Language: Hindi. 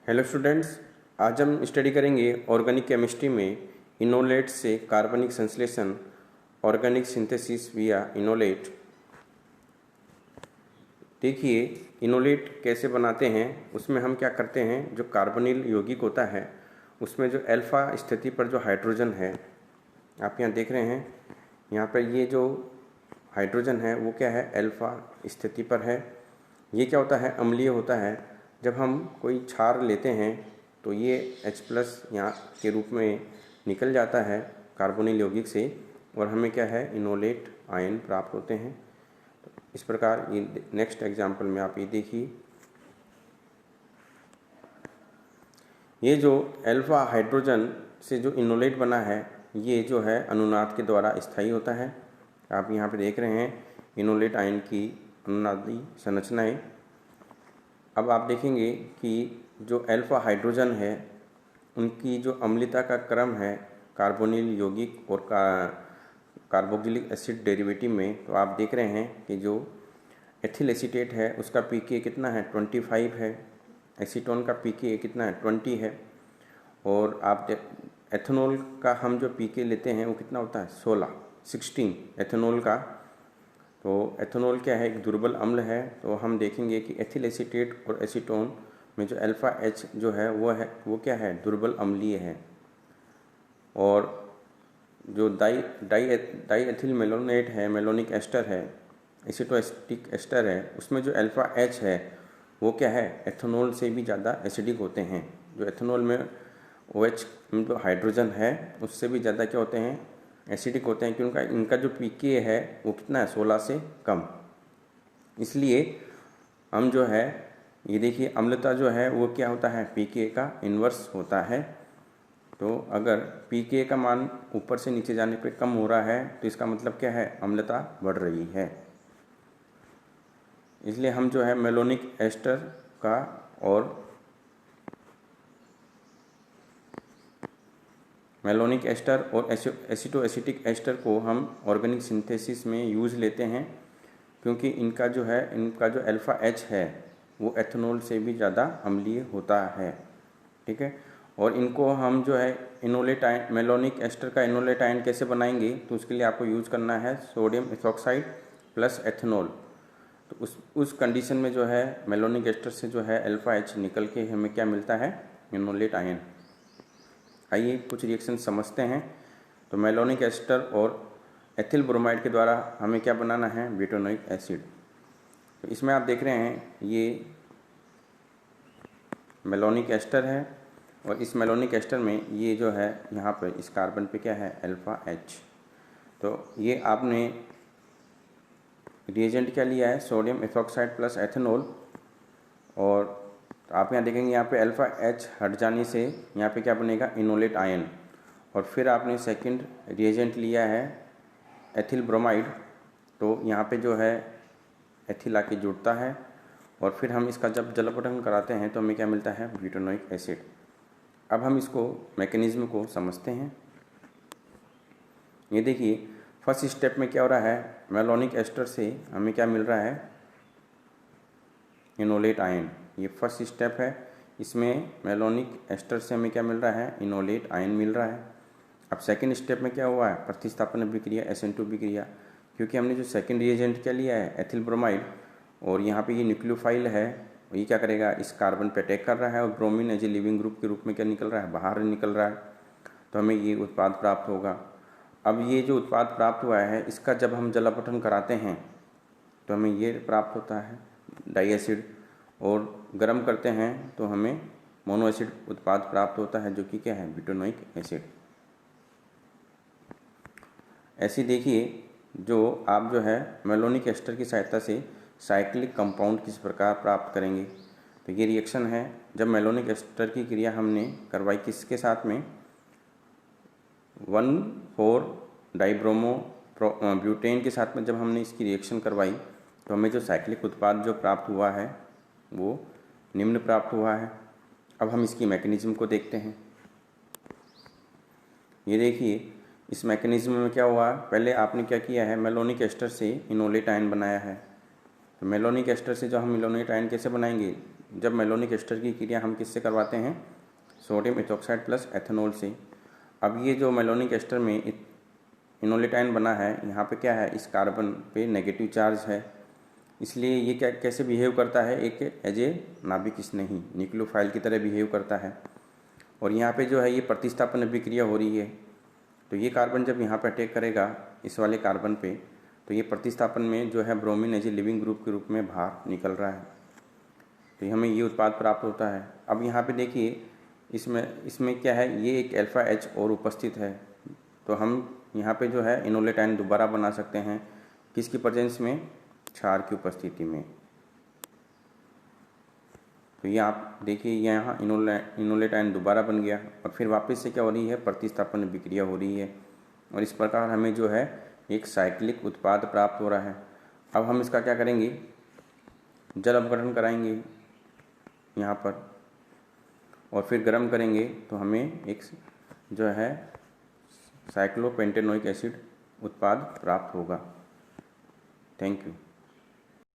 हेलो स्टूडेंट्स, आज हम स्टडी करेंगे ऑर्गेनिक केमिस्ट्री में इनोलेट से कार्बनिक संश्लेषण, ऑर्गेनिक सिंथेसिस विया इनोलेट। देखिए इनोलेट कैसे बनाते हैं। उसमें हम क्या करते हैं, जो कार्बोनिल यौगिक होता है उसमें जो अल्फा स्थिति पर जो हाइड्रोजन है, आप यहाँ देख रहे हैं, यहाँ पर ये जो हाइड्रोजन है वो क्या है, अल्फा स्थिति पर है। ये क्या होता है, अम्लीय होता है। जब हम कोई क्षार लेते हैं तो ये H+ यहाँ के रूप में निकल जाता है कार्बोनिल यौगिक से, और हमें क्या है, इनोलेट आयन प्राप्त होते हैं। तो इस प्रकार ये नेक्स्ट एग्जाम्पल में आप ये देखिए, ये जो अल्फा हाइड्रोजन से जो इनोलेट बना है ये जो है अनुनाद के द्वारा स्थायी होता है। आप यहाँ पे देख रहे हैं इनोलेट आयन की अनुनादी संरचनाएं। अब आप देखेंगे कि जो अल्फा हाइड्रोजन है उनकी जो अम्लता का क्रम है कार्बोनिल यौगिक और कार्बोक्सिलिक एसिड डेरिवेटिव में, तो आप देख रहे हैं कि जो एथिल एसीटेट है उसका pKa कितना है, 25 है। एसीटोन का pKa कितना है, 20 है। और आप एथेनॉल का हम जो pKa लेते हैं वो कितना होता है, 16 एथेनॉल का। तो एथेनॉल क्या है, एक दुर्बल अम्ल है। तो हम देखेंगे कि एथिल एसीटेट और एसीटोन में जो अल्फा H जो है वो क्या है, दुर्बल अम्लीय है। और जो डाई एथिल मेलोनेट है, मेलोनिक एस्टर है, एसीटोएस्टिक एस्टर है, उसमें जो अल्फा H है वो क्या है, एथेनॉल से भी ज़्यादा एसिडिक होते हैं। जो एथेनॉल में OH जो हाइड्रोजन है उससे भी ज़्यादा क्या होते हैं, एसिडिक होते हैं, क्योंकि इनका जो pKa है वो कितना है, 16 से कम। इसलिए हम जो है ये देखिए अम्लता जो है वो क्या होता है, pKa का इन्वर्स होता है। तो अगर pKa का मान ऊपर से नीचे जाने पे कम हो रहा है तो इसका मतलब क्या है, अम्लता बढ़ रही है। इसलिए हम जो है मेलोनिक एस्टर का और मेलोनिक एस्टर और एसिटोएसिटिक एस्टर को हम ऑर्गेनिक सिंथेसिस में यूज़ लेते हैं, क्योंकि इनका जो अल्फा H है वो एथेनॉल से भी ज़्यादा अम्लीय होता है। ठीक है। और इनको हम जो है इनोलेट आयन, मेलोनिक एस्टर का इनोलेट आयन कैसे बनाएंगे, तो उसके लिए आपको यूज़ करना है सोडियम इथॉक्साइड प्लस एथेनॉल। तो उस कंडीशन में जो है मेलोनिक एस्टर से जो है अल्फा H निकल के हमें क्या मिलता है, इनोलेट आयन। आइए कुछ रिएक्शन समझते हैं। तो मेलोनिक एस्टर और एथिल ब्रोमाइड के द्वारा हमें क्या बनाना है, ब्यूटानोइक एसिड। तो इसमें आप देख रहे हैं ये मेलोनिक एस्टर है, और इस मेलोनिक एस्टर में ये जो है यहाँ पर इस कार्बन पे क्या है, अल्फा H। तो ये आपने रिएजेंट क्या लिया है, सोडियम इथॉक्साइड प्लस एथेनॉल। और आप यहाँ देखेंगे यहाँ पे अल्फा H हट जाने से यहाँ पे क्या बनेगा, इनोलेट आयन। और फिर आपने सेकंड रिएजेंट लिया है एथिल ब्रोमाइड, तो यहाँ पे जो है एथिल आके जुड़ता है, और फिर हम इसका जब जलावटन कराते हैं तो हमें क्या मिलता है, ब्यूटानोइक एसिड। अब हम इसको मैकेनिज्म को समझते हैं। ये देखिए फर्स्ट स्टेप में क्या हो रहा है, मेलोनिक एस्टर से हमें क्या मिल रहा है, इनोलेट आयन। ये फर्स्ट स्टेप है, इसमें मेलोनिक एस्टर से हमें क्या मिल रहा है, इनोलेट आयन मिल रहा है। अब सेकंड स्टेप में क्या हुआ है, प्रतिस्थापन अभिक्रिया, SN2 अभिक्रिया, क्योंकि हमने जो सेकंड रिएजेंट क्या लिया है, एथिल ब्रोमाइड, और यहाँ पे ये न्यूक्लियोफाइल है, ये क्या करेगा, इस कार्बन पे अटैक कर रहा है, और bromine as a leaving group के रूप में क्या निकल रहा है, बाहर निकल रहा है। तो हमें ये उत्पाद प्राप्त होगा। अब ये जो उत्पाद प्राप्त हुआ है इसका जब हम जलावटन कराते हैं तो हमें ये प्राप्त होता है डाई एसिड, और गर्म करते हैं तो हमें मोनो एसिड उत्पाद प्राप्त होता है, जो कि क्या है, ब्यूटानोइक एसिड। ऐसे देखिए जो आप जो है मेलोनिक एस्टर की सहायता से साइक्लिक कंपाउंड किस प्रकार प्राप्त करेंगे। तो ये रिएक्शन है, जब मेलोनिक एस्टर की क्रिया हमने करवाई किसके साथ में, 1,4-डाइब्रोमो ब्यूटेन के साथ में जब हमने इसकी रिएक्शन करवाई तो हमें जो साइक्लिक उत्पाद जो प्राप्त हुआ है वो निम्न प्राप्त हुआ है। अब हम इसकी मैकेनिज्म को देखते हैं। ये देखिए इस मैकेनिज्म में क्या हुआ, पहले आपने क्या किया है, मेलोनिक एस्टर से इनोलेट आयन बनाया है। तो मेलोनिक एस्टर से जो हम इनोलेट आयन कैसे बनाएंगे, जब मेलोनिक एस्टर की क्रिया हम किससे करवाते हैं, सोडियम इथोक्साइड प्लस एथेनॉल से। अब ये जो मेलोनिक एस्टर में इनोलेट आयन बना है, यहाँ पे क्या है, इस कार्बन पे नेगेटिव चार्ज है, इसलिए ये क्या कैसे बिहेव करता है, एक एज ए नाभिक स्नेही न्यूक्लियोफाइल की तरह बिहेव करता है। और यहाँ पे जो है ये प्रतिस्थापन अभिक्रिया हो रही है, तो ये कार्बन जब यहाँ पे अटैक करेगा इस वाले कार्बन पे, तो ये प्रतिस्थापन में जो है bromine as a leaving group के रूप में बाहर निकल रहा है, तो हमें ये उत्पाद प्राप्त होता है। अब यहाँ पे देखिए इसमें क्या है, ये एक अल्फा एच और उपस्थित है, तो हम यहाँ पे जो है इनोलेट आयन दोबारा बना सकते हैं, किसकी प्रेजेंस में, क्षार की उपस्थिति में। तो ये आप देखिए यहाँ इनोलेट आयन दोबारा बन गया और फिर वापस से क्या हो रही है, प्रतिस्थापन अभिक्रिया हो रही है, और इस प्रकार हमें जो है एक साइक्लिक उत्पाद प्राप्त हो रहा है। अब हम इसका क्या करेंगे, जल अपघटन कराएंगे यहाँ पर और फिर गर्म करेंगे, तो हमें एक जो है साइक्लोपेंटेनोइक एसिड उत्पाद प्राप्त होगा। Thank you.